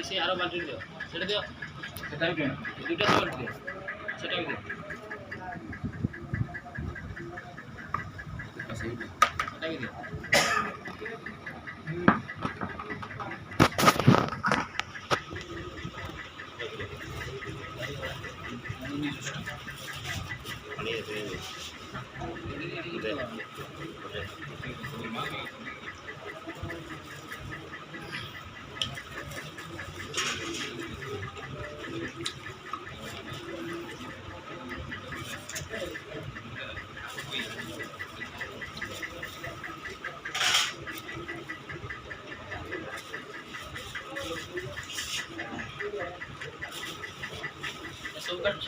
से आरो बाल्टी दियो सेटा दियो सेटा भी दियो दुटा बाल्टी दियो सेटा भी दियो सेटा भी दियो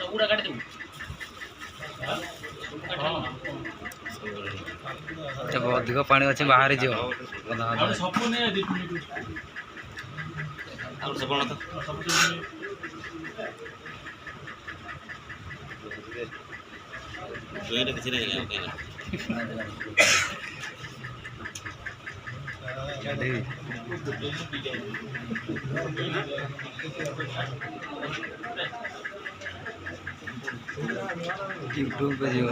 सबुड़ा काट दे जब अधिक पानी अच्छे बाहर जो यूट्यूब पे जो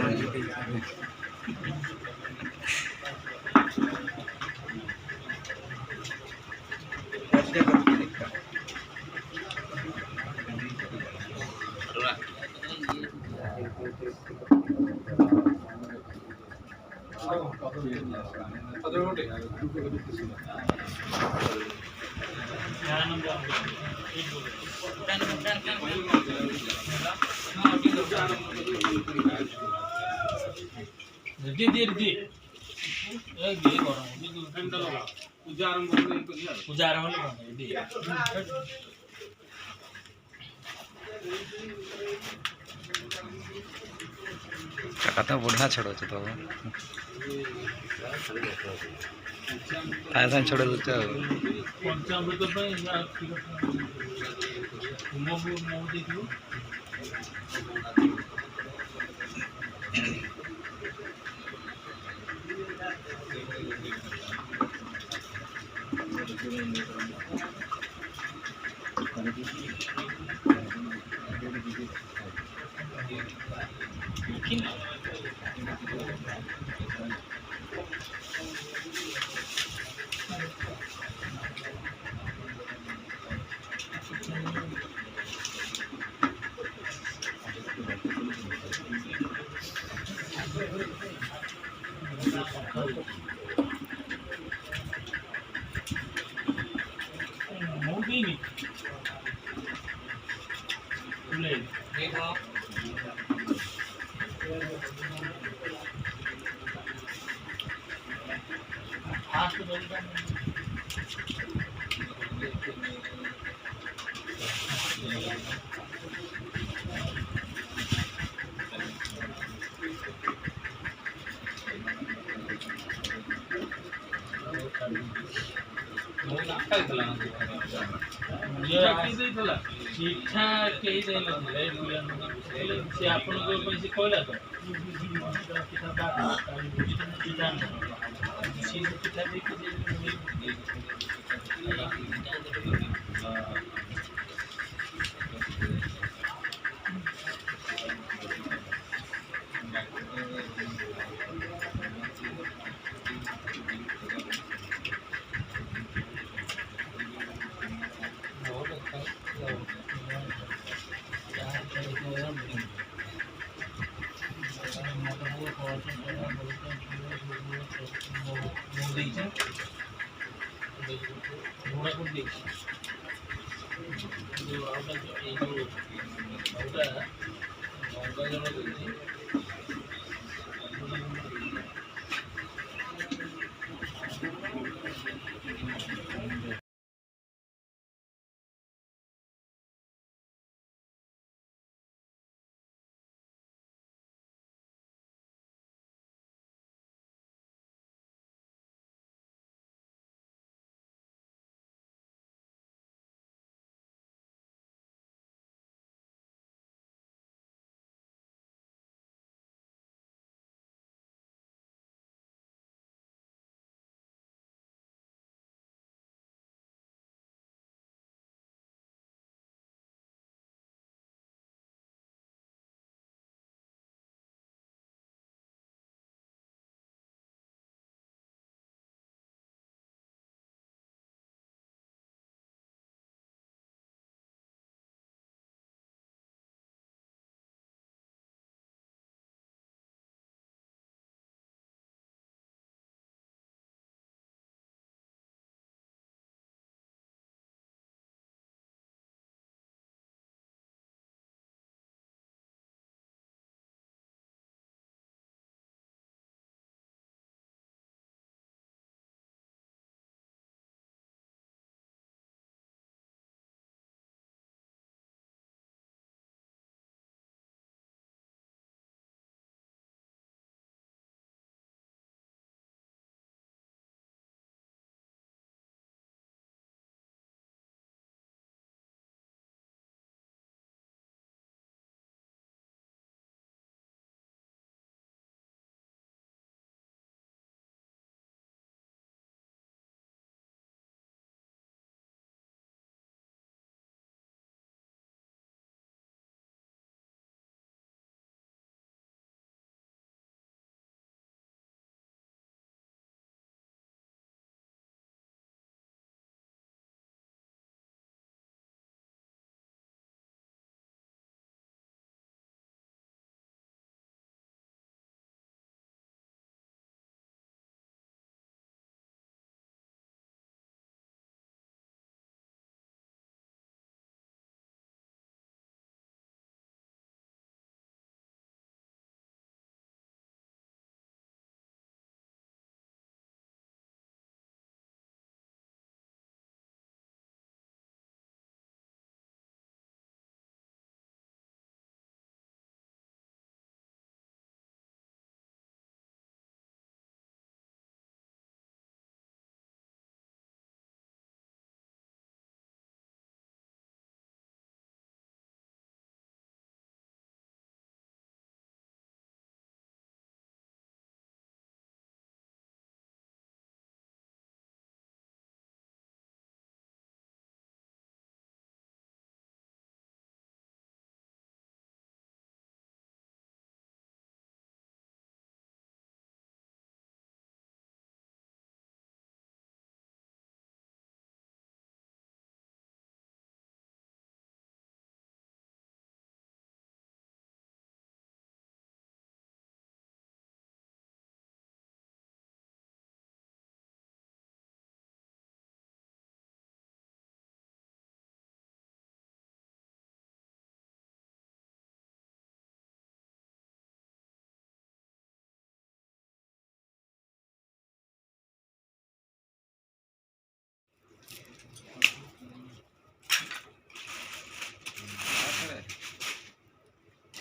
तो बढ़िया छोड़ो तो ऐसा छोड़ दो शिक्षा कहीं से आपन कहला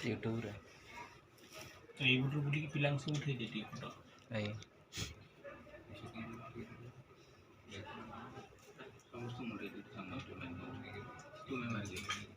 यूट्यूब रे तो ये बुटू बुटी की पिलांग सब उठे देती फोटो आई समस्त मुंडे देती समस्त में तुम्हें मर गई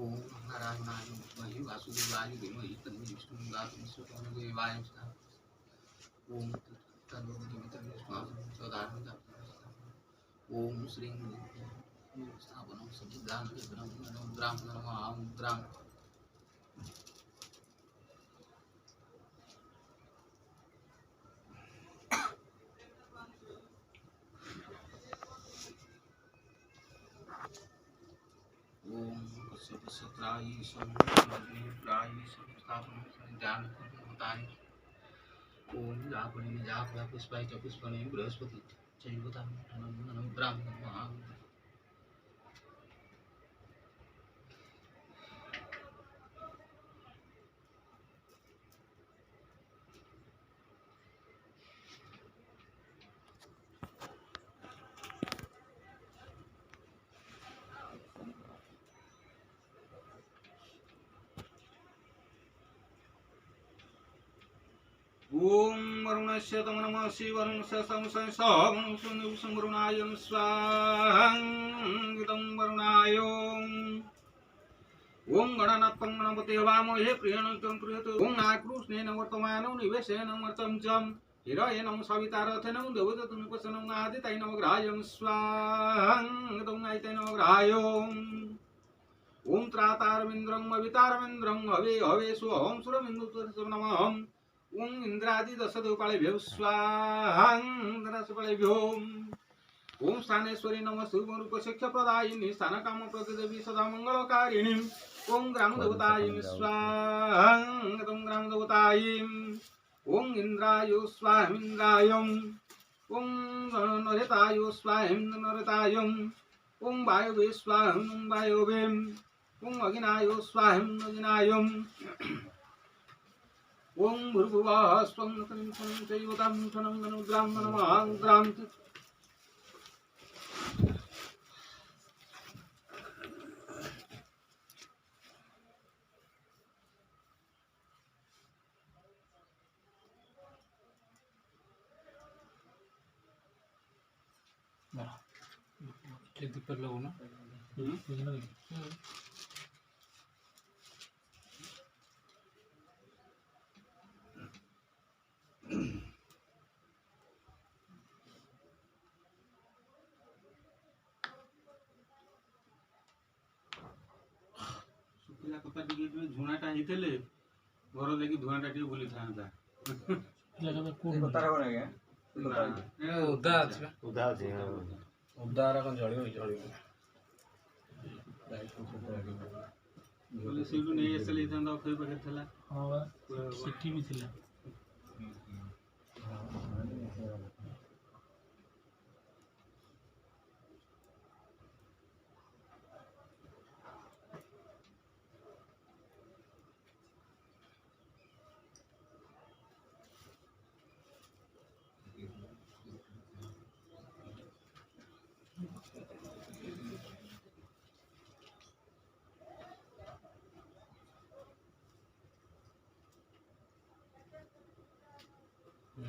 ओम नारायणाय विद्महे वासुदेवाय धीमहि तन्नो विष्णुः प्रचोदयात् देवाय ओम तन्नो स्वाहा ओम श्रीं स्थापनं सज्जिदान ग्राम ओम सत्रायि संप्रायि संस्थापनं सज्जिदान होताय ओम जापनि जापया पुष्पाय च पुष्पणे बृहस्पति चैवतां नमः ब्राह्मणं ओम वरुणस्य तम नमः शिव वरुणस्य संसंसं वरुणाय स्वाहां वरुणाय ओम गणनाथं गणपते वामहे प्रियणं प्रियतो ओम नाकृष्णेन वर्तमानं निवेशेन मर्तं च हिरयेन सवितारथेन देवदत्तं कुसनं आदितैन ग्राह्यं स्वाहां आदितैन ग्राह्यं ओम त्रातारविन्द्रं अवितारविन्द्रं हवे हवे सोहं सुरमिन्दुतस्य नमः ओम इंद्रादि दशदोपालेभ्यो स्वाहां इंद्रासपालेभ्यो ओम स्थानेश्वरी नमः शुभरूप शिक्षप्रदायिनी स्थानकामप्रदेवी सदा मंगलकारिणी ओम ग्रामदेवतायै स्वाहां ग्रामदेवतायै ओम इंद्राय स्वाहा इंद्राय ओम नरताय स्वाहा नरताय ओम वायवे स्वाहा वायवे ओम अग्नाय स्वाहा अग्नाय ओम भूर्भुवः स्वं नकं चैवतां ठनं नमो ब्राह्मणं ग्राम दीप लगो ना सुखिला कथा टिके झुणाटा हितेले घर लेकी धुआटा टिके बुली थांता लगा कोन कथा रे बने के उदा अछि उदा रा कोन जळियो बोले सीटू नहीं एसले थांता फेर पके थला हां सिटी भी थिला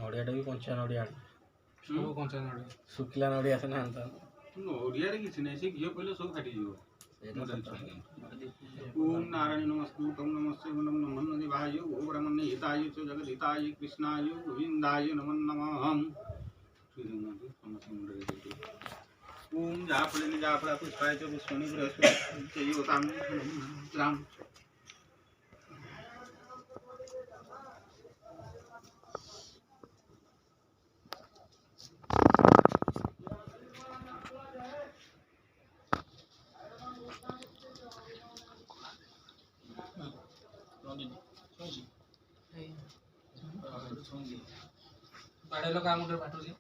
नड़िया भी कंचा नड़िया सब कंचा नड़िया सुखिला नड़िया से ना नड़िया रे किछ नै से घियो पहिले सब फाटी जीवो ओम नारायण नमस्ते नमस्ते नमः देवाय ओम ब्रह्मणे हिताय च जगदिताय कृष्णाय गोविंदाय नमो नमः ओम जापले पुष्पाय च पुष्पणे बृहस्पति चैवतां राम बड़े लोग काम उधर बाटो जी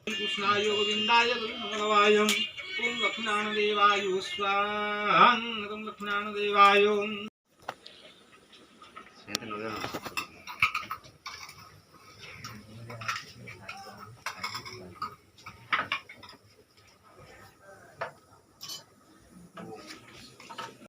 कृष्णाय गोविंदाय नमः ओम लक्ष्मणानदेवाय स्वाहा ओम लक्ष्मणानदेवाय